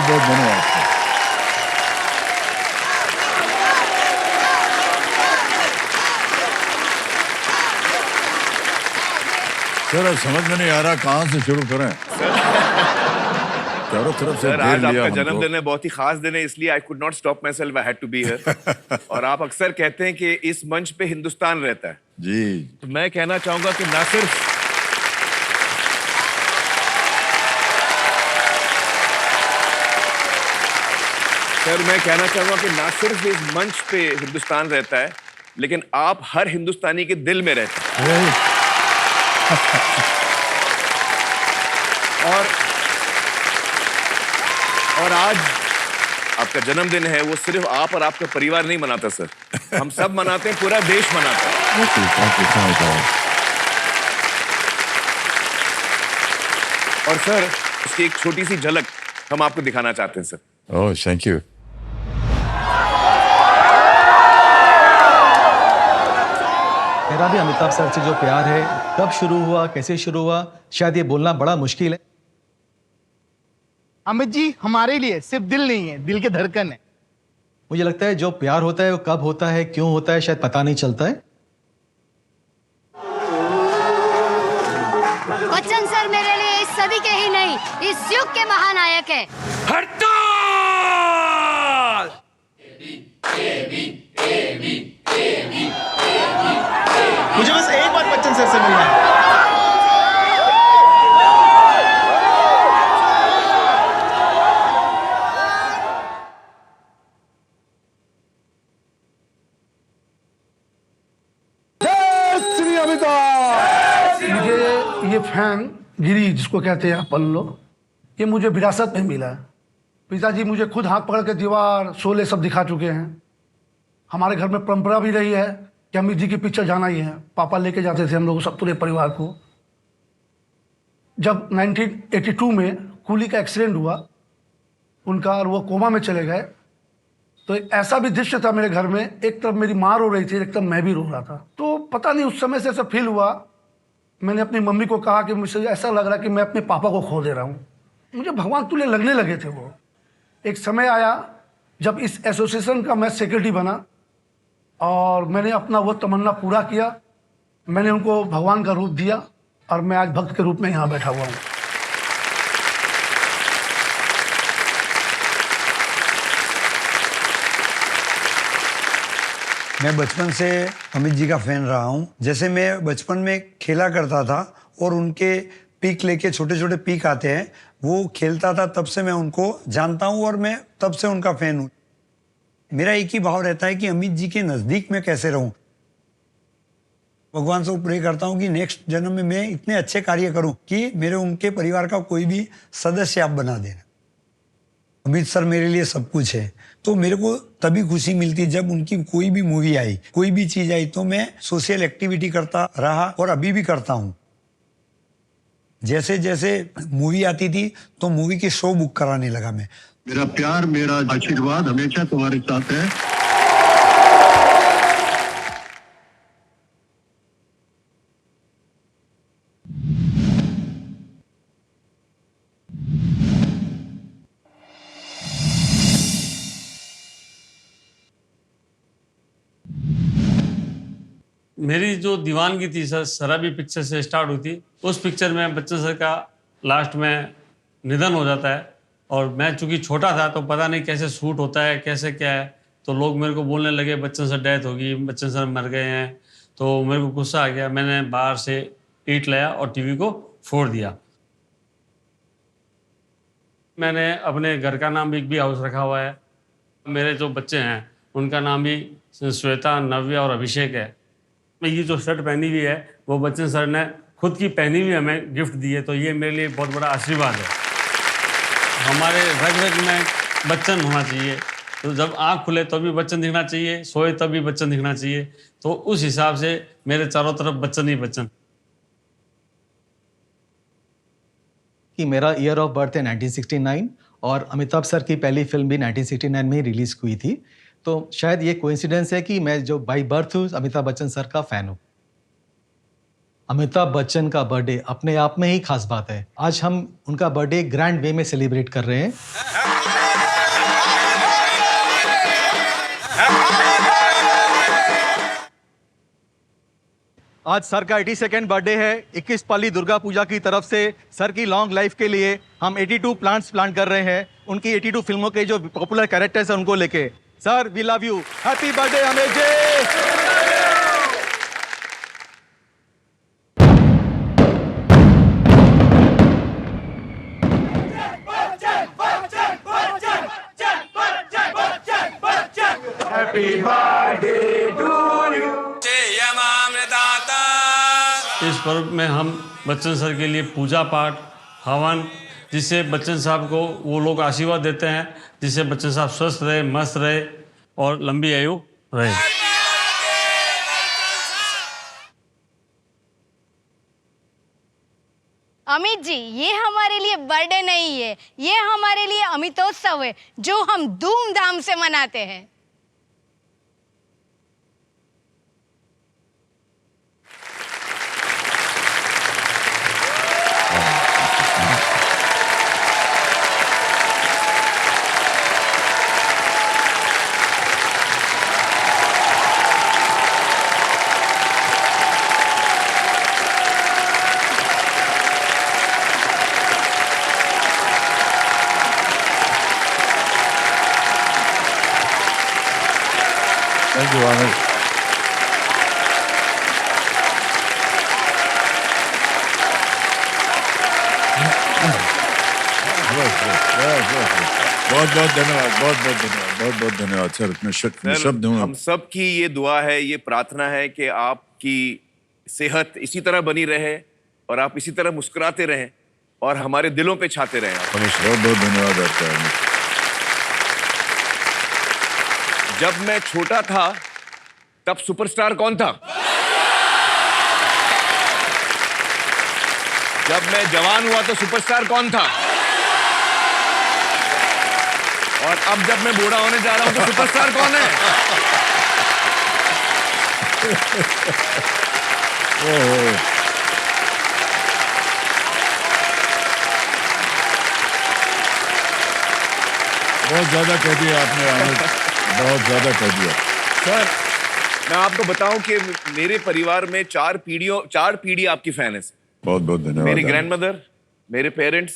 बहुत बहुत धन्यवाद। सर समझ में नहीं आ रहा कहाँ से शुरू करें। चारों तरफ से सर आज आपका हमको। जन्मदिन है, बहुत ही खास दिन है, इसलिए I could not stop myself, I had to be here. और आप अक्सर कहते हैं कि इस मंच पे हिंदुस्तान रहता है जी। तो मैं कहना चाहूंगा कि ना सिर्फ सर मैं कहना चाहूंगा कि ना सिर्फ इस मंच पे हिंदुस्तान रहता है, लेकिन आप हर हिंदुस्तानी के दिल में रहते हैं। और आज आपका जन्मदिन है, वो सिर्फ आप और आपका परिवार नहीं मनाता सर, हम सब मनाते हैं, पूरा देश मनाता है। और सर उसकी एक छोटी सी झलक हम आपको दिखाना चाहते हैं सर। Oh thank you. मेरा भी अमिताभ सर से जो प्यार है, कब शुरू हुआ, कैसे शुरू हुआ, शायद ये बोलना बड़ा मुश्किल है। अमित जी हमारे लिए सिर्फ दिल नहीं है, दिल के धड़कन है। मुझे लगता है जो प्यार होता है वो कब होता है, क्यों होता है, शायद पता नहीं चलता है। बच्चन सर मेरे लिए इस सदी के ही नहीं, इस युग के महानायक है। हड़ताल! मुझे बस एक बार बच्चन सर से मिलना है। मुझे ये फैन गिरी जिसको कहते हैं पल्लो, ये मुझे विरासत में मिला है। पिताजी मुझे खुद हाथ पकड़ के दीवार शोले सब दिखा चुके हैं। हमारे घर में परंपरा भी रही है कि अमित जी की पिक्चर जाना ही है। पापा लेके जाते थे हम लोग सब पूरे परिवार को। जब 1982 में कूली का एक्सीडेंट हुआ उनका और वो कोमा में चले गए, तो एक ऐसा भी दृश्य था मेरे घर में, एक तरफ मेरी माँ रो रही थी, एक तरफ मैं भी रो रहा था। तो पता नहीं उस समय से ऐसा फील हुआ, मैंने अपनी मम्मी को कहा कि मुझे ऐसा लग रहा कि मैं अपने पापा को खो दे रहा हूँ। मुझे भगवान तुल्य लगने लगे थे वो। एक समय आया जब इस एसोसिएशन का मैं सेक्रेटरी बना और मैंने अपना वो तमन्ना पूरा किया। मैंने उनको भगवान का रूप दिया और मैं आज भक्त के रूप में यहाँ बैठा हुआ हूँ। मैं बचपन से अमित जी का फैन रहा हूँ। जैसे मैं बचपन में खेला करता था और उनके पीक लेके छोटे छोटे पीक आते हैं, वो खेलता था, तब से मैं उनको जानता हूँ और मैं तब से उनका फैन हूँ। मेरा एक ही भाव रहता है कि अमित जी के नज़दीक मैं कैसे रहूँ। भगवान से प्रे करता हूँ कि नेक्स्ट जन्म में मैं इतने अच्छे कार्य करूँ कि मेरे उनके परिवार का कोई भी सदस्य आप बना देना। अमित सर मेरे लिए सब कुछ है। तो मेरे को तभी खुशी मिलती जब उनकी कोई भी मूवी आई, कोई भी चीज आई, तो मैं सोशल एक्टिविटी करता रहा और अभी भी करता हूँ। जैसे जैसे मूवी आती थी तो मूवी के शो बुक कराने लगा मैं। मेरा प्यार, मेरा आशीर्वाद हमेशा तुम्हारे साथ है। मेरी जो दीवानगी थी सर शराबी पिक्चर से स्टार्ट हुई थी। उस पिक्चर में बच्चन सर का लास्ट में निधन हो जाता है और मैं चूंकि छोटा था तो पता नहीं कैसे शूट होता है, कैसे क्या है, तो लोग मेरे को बोलने लगे बच्चन सर डेथ होगी, बच्चन सर मर गए हैं। तो मेरे को गुस्सा आ गया, मैंने बाहर से ईंट लाया और टीवी को फोड़ दिया। मैंने अपने घर का नाम बिग बी हाउस रखा हुआ है। मेरे जो बच्चे हैं उनका नाम भी श्वेता, नव्या और अभिषेक है। मैं ये जो शर्ट पहनी हुई है वो बच्चन सर ने खुद की पहनी हुई हमें गिफ्ट दी है, तो ये मेरे लिए बहुत बड़ा आशीर्वाद है। हमारे रग रग में बच्चन होना चाहिए, तो जब आँख खुले तो भी बच्चन दिखना चाहिए, सोए तब भी बच्चन दिखना चाहिए। तो उस हिसाब से मेरे चारों तरफ बच्चन ही बच्चन। कि मेरा ईयर ऑफ बर्थ है 1969 और अमिताभ सर की पहली फिल्म भी 1969 में ही रिलीज हुई थी। तो शायद ये कोइंसिडेंस है कि मैं जो बाई बर्थ हूँ अमिताभ बच्चन सर का फैन हूँ। अमिताभ बच्चन का बर्थडे अपने आप में ही खास बात है। आज हम उनका बर्थडे ग्रैंड वे में सेलिब्रेट कर रहे हैं। आज सर का 82nd बर्थडे है। 21 पाली दुर्गा पूजा की तरफ से सर की लॉन्ग लाइफ के लिए हम 82 प्लांट्स प्लांट कर रहे हैं, उनकी 82 फिल्मों के जो पॉपुलर कैरेक्टर्स हैं उनको लेके। Sir we love you, happy birthday Amit ji. इस पर्व में हम बच्चन सर के लिए पूजा पाठ, हवन, जिससे बच्चन साहब को वो लोग आशीर्वाद देते हैं, जिससे बच्चन साहब स्वस्थ रहे, मस्त रहे और लंबी आयु रहे। अमित जी, ये हमारे लिए बर्थडे नहीं है, ये हमारे लिए अमितोत्सव है जो हम धूमधाम से मनाते हैं। Thank you Aamir. बहुत बहुत धन्यवाद, बहुत बहुत धन्यवाद, बहुत बहुत धन्यवाद सर। इतने शब्द हूँ। हम सब की ये दुआ है, ये प्रार्थना है कि आपकी सेहत इसी तरह बनी रहे और आप इसी तरह मुस्कुराते रहें और हमारे दिलों पे छाते रहें। बहुत बहुत धन्यवाद आपका। जब मैं छोटा था तब सुपरस्टार कौन था? जब मैं जवान हुआ तो सुपरस्टार कौन था? और अब जब मैं बूढ़ा होने जा रहा हूं तो सुपरस्टार कौन है? बहुत ज्यादा कह दिया आपने आमिर, बहुत ज्यादा कह दिया सर। मैं आपको बताऊं कि मेरे परिवार में चार पीढ़ी आपकी फैन है। बहुत बहुत धन्यवाद। मेरी ग्रैंडमदर, मेरे पेरेंट्स,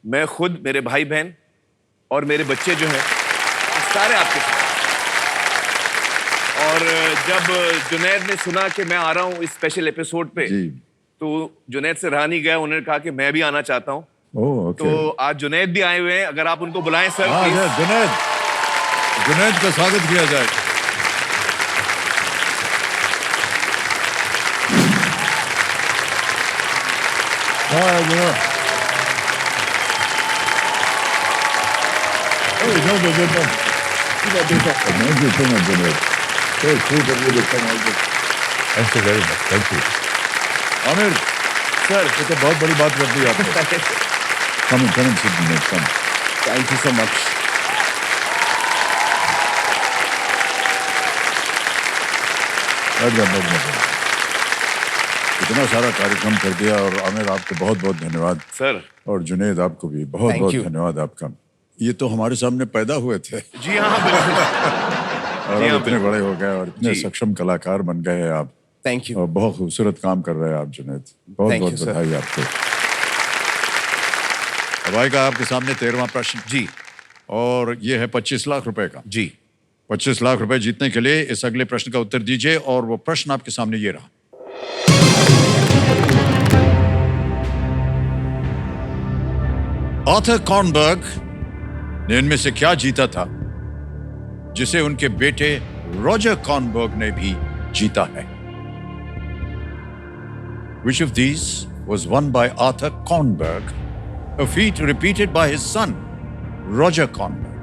मैं खुद, मेरे भाई बहन और मेरे बच्चे जो हैं सारे आपके फैन। और जब जुनैद ने सुना कि मैं आ रहा हूं इस स्पेशल एपिसोड पे जी। तो जुनैद से रहा नहीं गया, उन्होंने कहा कि मैं भी आना चाहता हूं। Oh okay. तो आज जुनैद भी आए हुए हैं, अगर आप उनको बुलाएं सर। हाँ प्लीज। जुनैद का स्वागत किया जाए। हाँ जुनैद। आमिर सर, ये तो बहुत बड़ी बात कर दी आपने। कम कम। Thank you so much. इतना सारा कार्यक्रम कर दिया और आमिर आपको बहुत बहुत धन्यवाद सर। और जुनैद आपको भी बहुत Thank बहुत you. धन्यवाद आपका। ये तो हमारे सामने पैदा हुए थे जी हाँ, बिल्कुल। और जी हाँ, अब इतने बड़े हो गए और इतने जी। सक्षम कलाकार बन गए हैं आप। Thank you. और बहुत खूबसूरत काम कर रहे हैं आप जुनैद, बहुत Thank बहुत you, sir. बधाई आपको। अब आएगा आपके सामने 13वां प्रश्न जी। और ये है 25 लाख रुपए का। जी। 25 लाख रुपए जीतने के लिए इस अगले प्रश्न का उत्तर दीजिए और वो प्रश्न आपके सामने ये रहा। आर्थर कॉर्नबर्ग ने इनमें से क्या जीता था जिसे उनके बेटे रॉजर कॉर्नबर्ग ने भी जीता है? Which of these was won by Arthur Kornberg, a feat repeated by his son Roger Kornberg?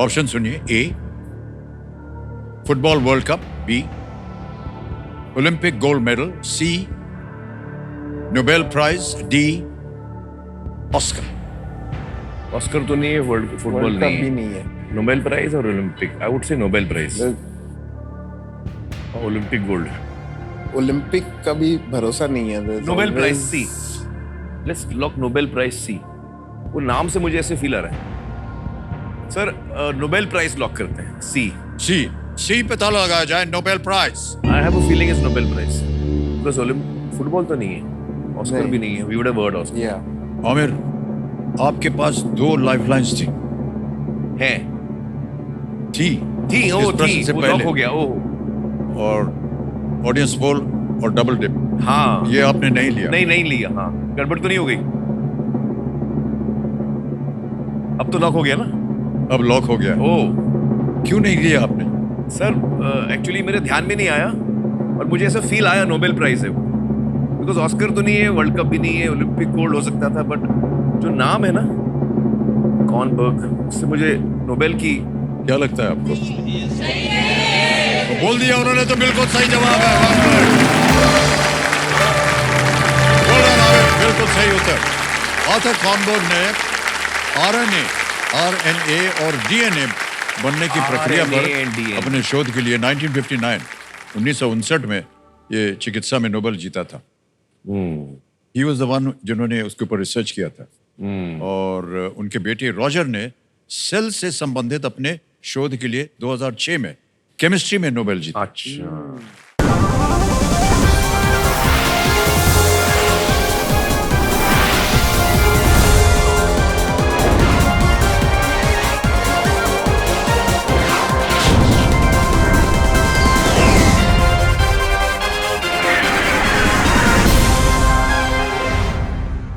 Option सुनिए। A, football world cup. B, Olympic gold medal. C, Nobel prize. D, Oscar. Oscar तो नहीं है, world football नहीं है। Nobel prize और Olympic, I would say Nobel prize. Olympic gold. Olympic का भी भरोसा नहीं है। Nobel prize C. Let's lock Nobel prize C. वो नाम से मुझे ऐसे फील आ रहा है सर। नोबेल प्राइज लॉक करते हैं। सी। सी पे ताला लगाया जाए। Nobel prize. I have a feeling is Nobel prize. Because football तो नहीं है, ऑस्कर भी नहीं है, we would have heard Oscar. या आमिर, आपके पास 2 लाइफलाइंस थी थी इस ओ प्रश्न थी, से वो पहले। लॉक हो गया। ओह और ऑडियंस पोल और डबल डिप, हाँ, ये आपने नहीं लिया। नहीं लिया। हाँ, गड़बड़ तो नहीं हो गई? अब तो लॉक हो गया ना? अब लॉक हो गया। ओह क्यों नहीं लिया आपने? सर, एक्चुअली मेरे ध्यान में नहीं आया और मुझे ऐसा फील आया नोबेल प्राइज है वो, बिकॉज ऑस्कर तो नहीं है, वर्ल्ड कप भी नहीं है, ओलंपिक गोल्ड हो सकता था, बट जो नाम है ना कॉर्नबर्ग, उससे मुझे नोबेल की। क्या लगता है आपको? तो बोल दिया उन्होंने, तो बिल्कुल सही जवाब है। बोल रहा ना, बिल्कुल सही उत्तर। आर्थर कॉर्नबर्ग ने आरएनए और डीएनए बनने की प्रक्रिया RNA and पर DNA अपने शोध के लिए 1959 में ये चिकित्सा में नोबेल जीता था। ही वाज द वन जिन्होंने उसके ऊपर रिसर्च किया था। और उनके बेटे रॉजर ने सेल से संबंधित अपने शोध के लिए 2006 में केमिस्ट्री में नोबेल जीता। अच्छा।